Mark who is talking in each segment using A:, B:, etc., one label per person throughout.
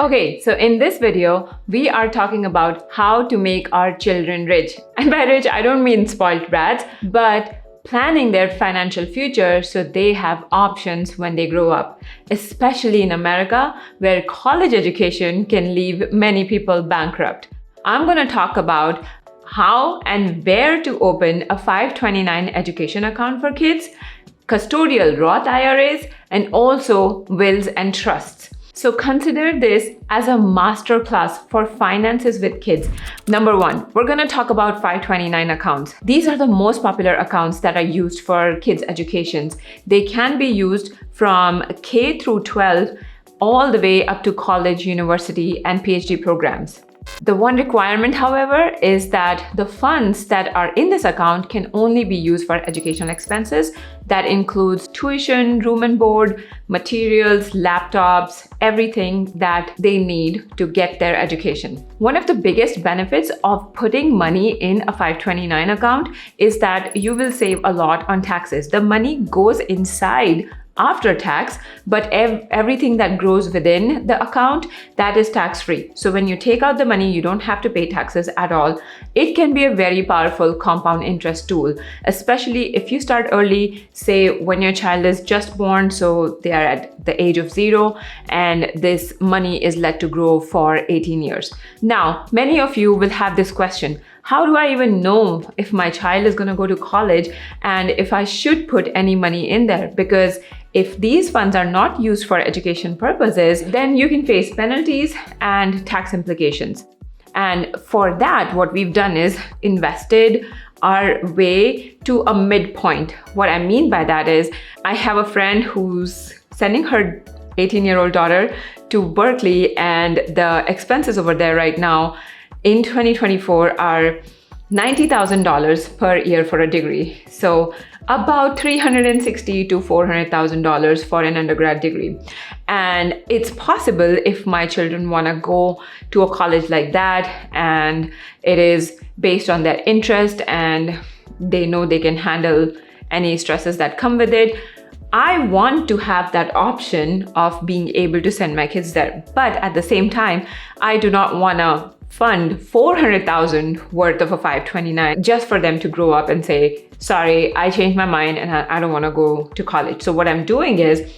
A: Okay, so in this video, we are talking about how to make our children rich. And by rich, I don't mean spoiled brats, but planning their financial future so they have options when they grow up, especially in America, where college education can leave many people bankrupt. I'm going to talk about how and where to open a 529 education account for kids, custodial Roth IRAs, and also wills and trusts. So consider this as a masterclass for finances with kids. Number one, we're going to talk about 529 accounts. These are the most popular accounts that are used for kids' educations. They can be used from K through 12 all the way up to college, university, and PhD programs. The one requirement, however, is that the funds that are in this account can only be used for educational expenses. That includes tuition, room and board, materials, laptops, everything that they need to get their education. One of the biggest benefits of putting money in a 529 account is that you will save a lot on taxes. The money goes inside after tax, but everything that grows within the account, that is tax-free. So when you take out the money, you don't have to pay taxes at all. It can be a very powerful compound interest tool, especially if you start early, say when your child is just born, so they are at the age of 0, and this money is let to grow for 18 years. Now, many of you will have this question: how do I even know if my child is going to go to college and if I should put any money in there? Because if these funds are not used for education purposes, then you can face penalties and tax implications. And for that, what we've done is invested our way to a midpoint. What I mean by that is, I have a friend who's sending her 18-year-old daughter to Berkeley, and the expenses over there right now in 2024 are $90,000 per year for a degree. So about $360,000 to $400,000 for an undergrad degree. And it's possible, if my children want to go to a college like that, and it is based on their interest and they know they can handle any stresses that come with it, I want to have that option of being able to send my kids there. But at the same time, I do not want to fund $400,000 worth of a 529 just for them to grow up and say, sorry, I changed my mind and I don't want to go to college. So what I'm doing is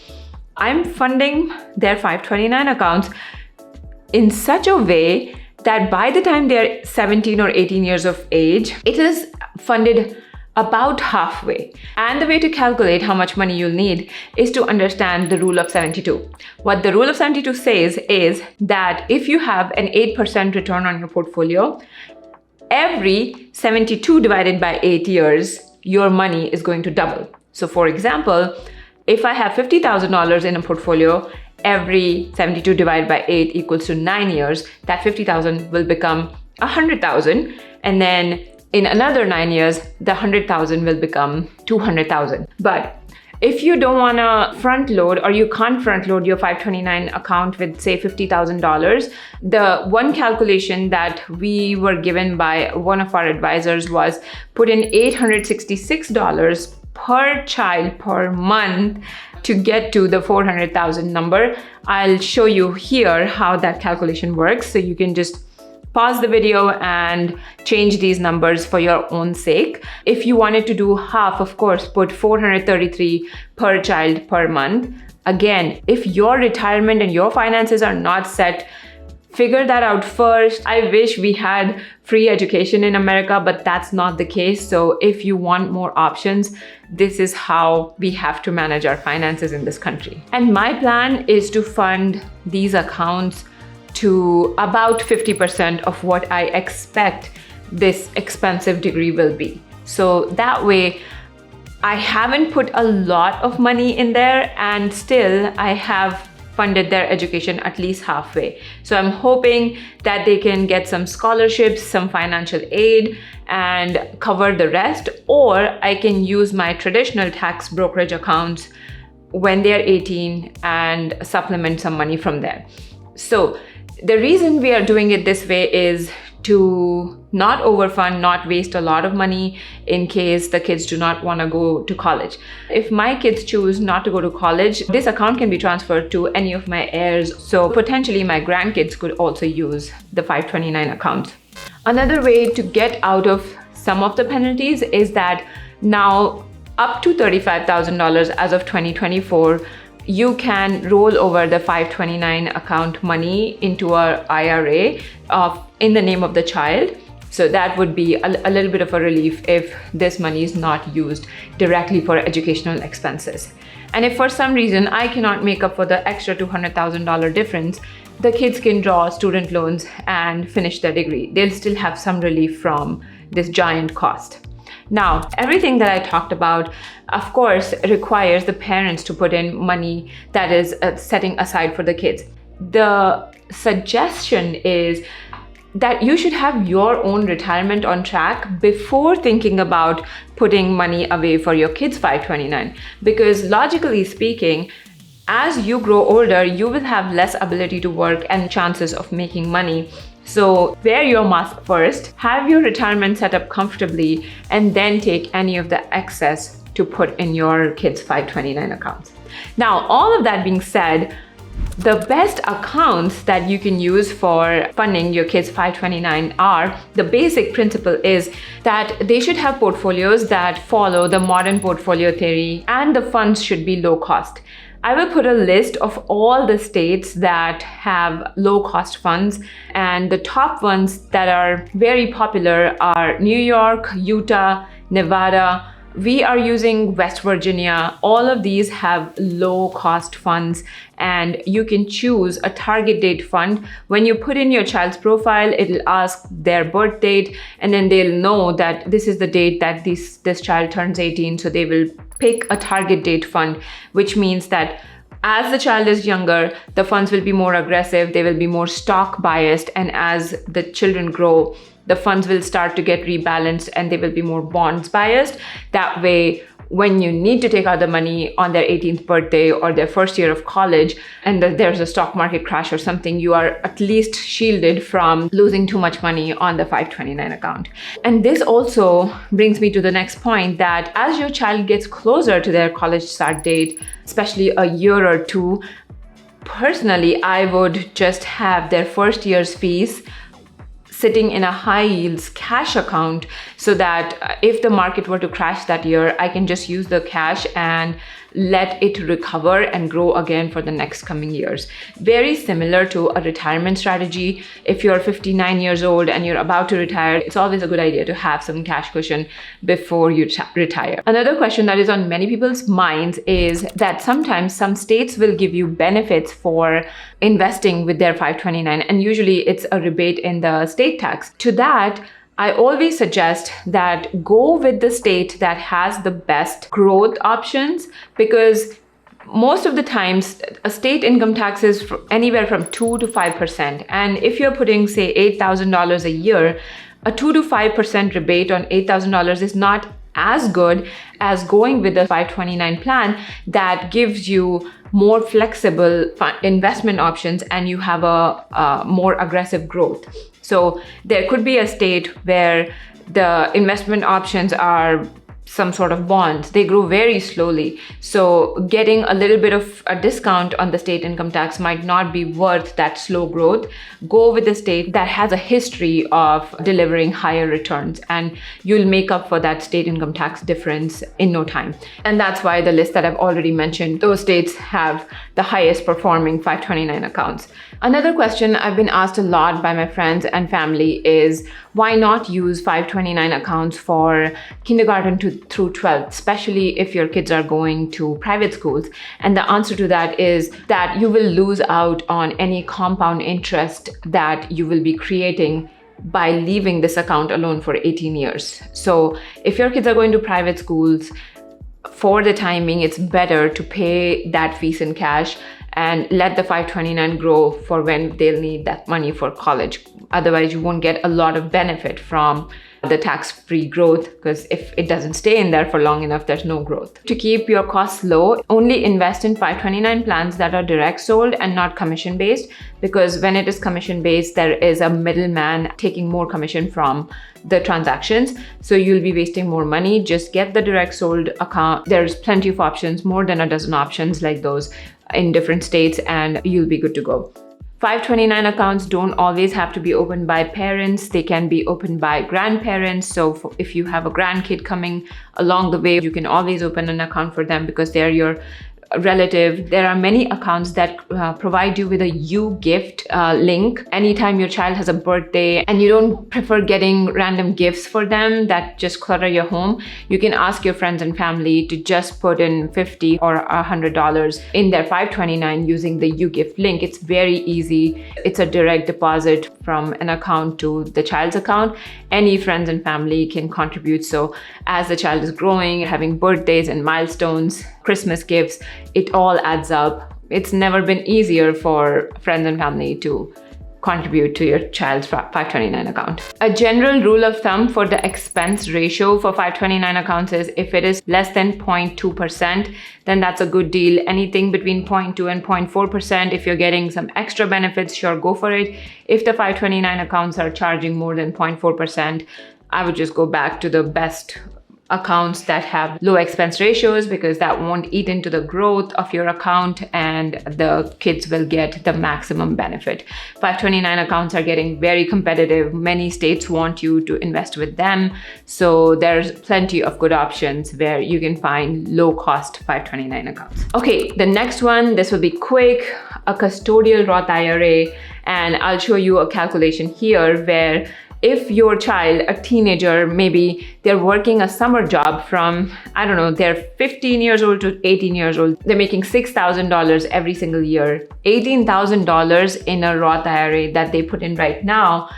A: I'm funding their 529 accounts in such a way that by the time they're 17 or 18 years of age, it is funded about halfway. And the way to calculate how much money you'll need is to understand the rule of 72. What the rule of 72 says is that if you have an 8% return on your portfolio, every 72 divided by 8 years, your money is going to double. So for example, if I have $50,000 in a portfolio, every 72 divided by 8 equals to 9 years, that $50,000 will become $100,000. And then in another 9 years, the $100,000 will become $200,000. But if you don't want to front load, or you can't front load your 529 account with, say, $50,000, the one calculation that we were given by one of our advisors was put in $866 per child per month to get to the 400,000 number. I'll show you here how that calculation works, so you can just pause the video and change these numbers for your own sake. If you wanted to do half, of course, put $433 per child per month. Again, if your retirement and your finances are not set, figure that out first. I wish we had free education in America, but that's not the case. So if you want more options, this is how we have to manage our finances in this country. And my plan is to fund these accounts to about 50% of what I expect this expensive degree will be. So that way, I haven't put a lot of money in there, and still I have funded their education at least halfway. So I'm hoping that they can get some scholarships, some financial aid, and cover the rest, or I can use my traditional tax brokerage accounts when they're 18 and supplement some money from there. So the reason we are doing it this way is to not overfund, not waste a lot of money in case the kids do not want to go to college. If my kids choose not to go to college, this account can be transferred to any of my heirs. So potentially my grandkids could also use the 529 account. Another way to get out of some of the penalties is that now up to $35,000 as of 2024, you can roll over the 529 account money into a IRA in the name of the child. So that would be a little bit of a relief if this money is not used directly for educational expenses. And if for some reason I cannot make up for the extra $200,000 difference, the kids can draw student loans and finish their degree. They'll still have some relief from this giant cost. Now, everything that I talked about, of course, requires the parents to put in money that is setting aside for the kids. The suggestion is that you should have your own retirement on track before thinking about putting money away for your kids' 529. Because logically speaking, as you grow older, you will have less ability to work and chances of making money. So wear your mask first, have your retirement set up comfortably, and then take any of the excess to put in your kids' 529 accounts. Now, all of that being said, the best accounts that you can use for funding your kids' 529 are, the basic principle is that they should have portfolios that follow the modern portfolio theory, and the funds should be low cost. I will put a list of all the states that have low cost funds, and the top ones that are very popular are New York, Utah, Nevada. We are using West Virginia. All of these have low cost funds, and you can choose a target date fund. When you put in your child's profile, it'll ask their birth date, and then they'll know that this is the date that this child turns 18. So they will pick a target date fund, which means that as the child is younger, the funds will be more aggressive, they will be more stock biased, and as the children grow, the funds will start to get rebalanced and they will be more bonds biased. That way, when you need to take out the money on their 18th birthday or their first year of college, and there's a stock market crash or something, you are at least shielded from losing too much money on the 529 account. And this also brings me to the next point, that as your child gets closer to their college start date, especially a year or two, personally, I would just have their first year's fees sitting in a high yields cash account, so that if the market were to crash that year, I can just use the cash and let it recover and grow again for the next coming years. Very similar to a retirement strategy. If you're 59 years old and you're about to retire, it's always a good idea to have some cash cushion before you retire. Another question that is on many people's minds is that sometimes some states will give you benefits for investing with their 529, and usually it's a rebate in the state tax. To that, I always suggest that go with the state that has the best growth options, because most of the times a state income tax is anywhere from 2 to 5%. And if you're putting, say, $8,000 a year, a 2 to 5% rebate on $8,000 is not as good as going with the 529 plan that gives you more flexible investment options and you have a more aggressive growth. So there could be a state where the investment options are some sort of bonds. They grow very slowly. So getting a little bit of a discount on the state income tax might not be worth that slow growth. Go with a state that has a history of delivering higher returns, and you'll make up for that state income tax difference in no time. And that's why the list that I've already mentioned, those states have the highest performing 529 accounts. Another question I've been asked a lot by my friends and family is, why not use 529 accounts for kindergarten through 12th, especially if your kids are going to private schools? And the answer to that is that you will lose out on any compound interest that you will be creating by leaving this account alone for 18 years. So if your kids are going to private schools, for the timing, it's better to pay that fees in cash and let the 529 grow for when they'll need that money for college. Otherwise, you won't get a lot of benefit from the tax-free growth, because if it doesn't stay in there for long enough, there's no growth. To keep your costs low, only invest in 529 plans that are direct sold and not commission-based, because when it is commission-based, there is a middleman taking more commission from the transactions. So you'll be wasting more money. Just get the direct sold account. There's plenty of options, more than a dozen options like those in different states, and you'll be good to go. 529 accounts don't always have to be opened by parents. They can be opened by grandparents. So if you have a grandkid coming along the way, you can always open an account for them because they're your relative. There are many accounts that provide you with a UGift link. Anytime your child has a birthday and you don't prefer getting random gifts for them that just clutter your home, you can ask your friends and family to just put in $50 or $100 in their 529 using the UGift link. It's very easy. It's a direct deposit from an account to the child's account. Any friends and family can contribute. So as the child is growing, having birthdays and milestones, Christmas gifts, it all adds up. It's never been easier for friends and family to contribute to your child's 529 account. A general rule of thumb for the expense ratio for 529 accounts is if it is less than 0.2%, then that's a good deal. Anything between 0.2 and 0.4%, if you're getting some extra benefits, sure, go for it. If the 529 accounts are charging more than 0.4%, I would just go back to the best accounts that have low expense ratios, because that won't eat into the growth of your account and the kids will get the maximum benefit. 529 accounts are getting very competitive. Many states want you to invest with them. So there's plenty of good options where you can find low cost 529 accounts. Okay, the next one, this will be quick, a custodial Roth IRA. And I'll show you a calculation here where if your child, a teenager, maybe they're working a summer job from, I don't know, they're 15 years old to 18 years old. They're making $6,000 every single year. $18,000 in a Roth IRA that they put in right now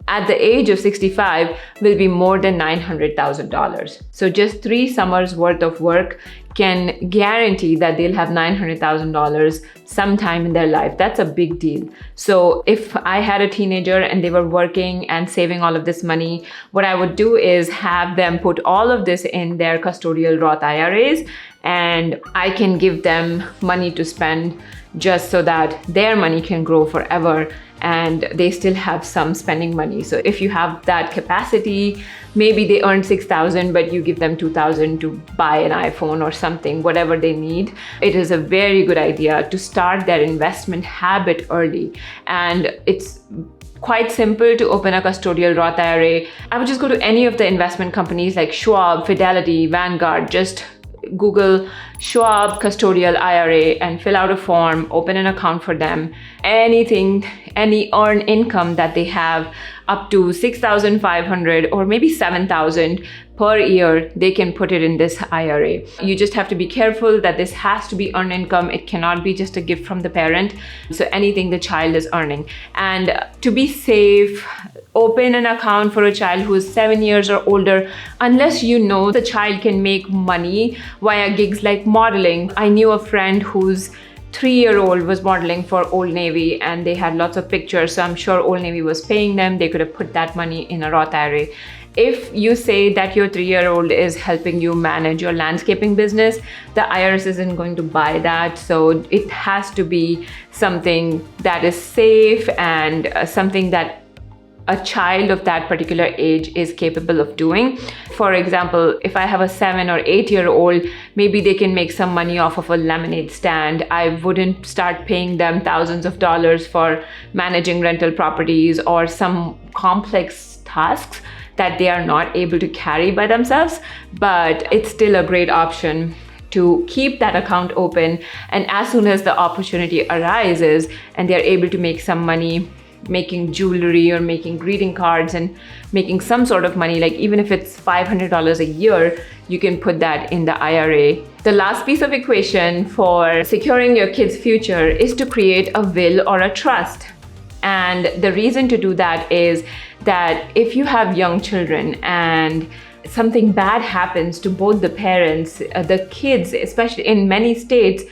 A: at the age of 65 will be more than $900,000. So just 3 summers worth of work can guarantee that they'll have $900,000 sometime in their life. That's a big deal. So if I had a teenager and they were working and saving all of this money, what I would do is have them put all of this in their custodial Roth IRAs, and I can give them money to spend just so that their money can grow forever and they still have some spending money. So if you have that capacity, maybe they earn $6,000, but you give them $2,000 to buy an iPhone or something, whatever they need. It is a very good idea to start their investment habit early. And it's quite simple to open a custodial Roth IRA. I would just go to any of the investment companies like Schwab, Fidelity, Vanguard, just Google Schwab custodial IRA and fill out a form, open an account for them. Anything, any earned income that they have up to $6,500 or maybe $7,000 per year, they can put it in this IRA. You just have to be careful that this has to be earned income. It cannot be just a gift from the parent. So anything the child is earning. And to be safe, open an account for a child who is 7 years or older, unless you know the child can make money via gigs like modeling. I knew a friend whose 3-year-old was modeling for Old Navy and they had lots of pictures. So I'm sure Old Navy was paying them. They could have put that money in a Roth IRA. If you say that your 3-year-old is helping you manage your landscaping business, the IRS isn't going to buy that. So it has to be something that is safe and something that a child of that particular age is capable of doing. For example, if I have a 7 or 8-year-old, maybe they can make some money off of a lemonade stand. I wouldn't start paying them thousands of dollars for managing rental properties or some complex tasks that they are not able to carry by themselves, but it's still a great option to keep that account open. And as soon as the opportunity arises and they're able to make some money making jewelry or making greeting cards and making some sort of money, like even if it's $500 a year, you can put that in the IRA. The last piece of equation for securing your kids' future is to create a will or a trust. And the reason to do that is that if you have young children and something bad happens to both the parents, the kids, especially in many states,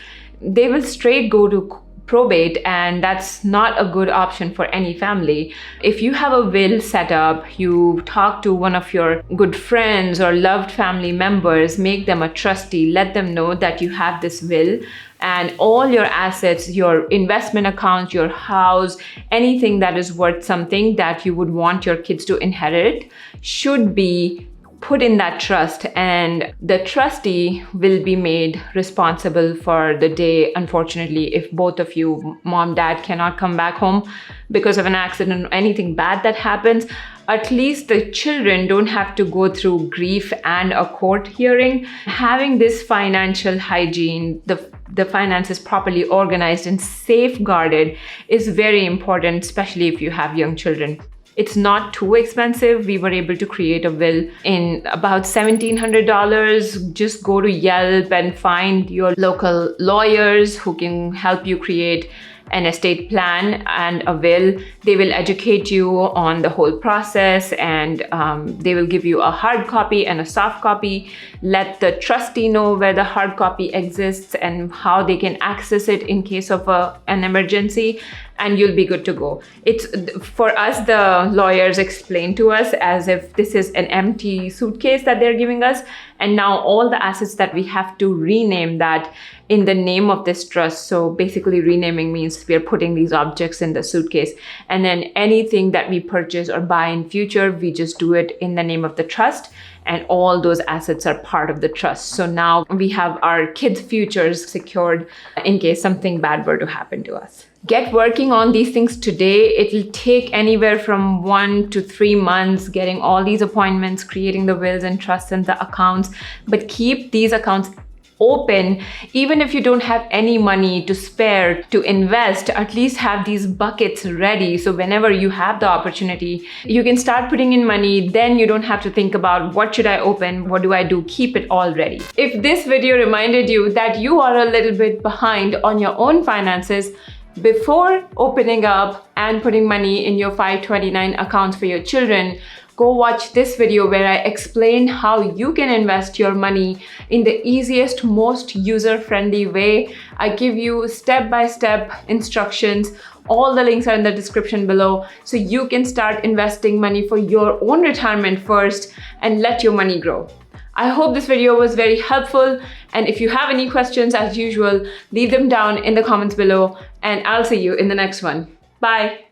A: they will straight go to probate, and that's not a good option for any family. If you have a will set up, you talk to one of your good friends or loved family members, make them a trustee, let them know that you have this will, and all your assets, your investment account, your house, anything that is worth something that you would want your kids to inherit should be put in that trust, and the trustee will be made responsible for the day, unfortunately, if both of you, mom, dad, cannot come back home because of an accident or anything bad that happens. At least the children don't have to go through grief and a court hearing. Having this financial hygiene, the finances properly organized and safeguarded is very important, especially if you have young children. It's not too expensive. We were able to create a will in about $1,700. Just go to Yelp and find your local lawyers who can help you create an estate plan and a will. They will educate you on the whole process, and they will give you a hard copy and a soft copy. Let the trustee know where the hard copy exists and how they can access it in case of an emergency, and you'll be good to go. It's for us, the lawyers explain to us as if this is an empty suitcase that they're giving us, and now all the assets that we have to rename that in the name of this trust. So basically renaming means we're putting these objects in the suitcase, and then anything that we purchase or buy in future, we just do it in the name of the trust, and all those assets are part of the trust. So now we have our kids' futures secured in case something bad were to happen to us. Get working on these things today. It'll take anywhere from 1 to 3 months getting all these appointments, creating the wills and trusts and the accounts, but keep these accounts open. Even if you don't have any money to spare to invest, at least have these buckets ready, so whenever you have the opportunity, you can start putting in money. Then you don't have to think about what should I open, what do I do. Keep it all ready. If this video reminded you that you are a little bit behind on your own finances, before opening up and putting money in your 529 accounts for your children, go watch this video where I explain how you can invest your money in the easiest, most user-friendly way. I give you step-by-step instructions. All the links are in the description below, so you can start investing money for your own retirement first and let your money grow. I hope this video was very helpful, and if you have any questions, as usual, leave them down in the comments below, and I'll see you in the next one. Bye.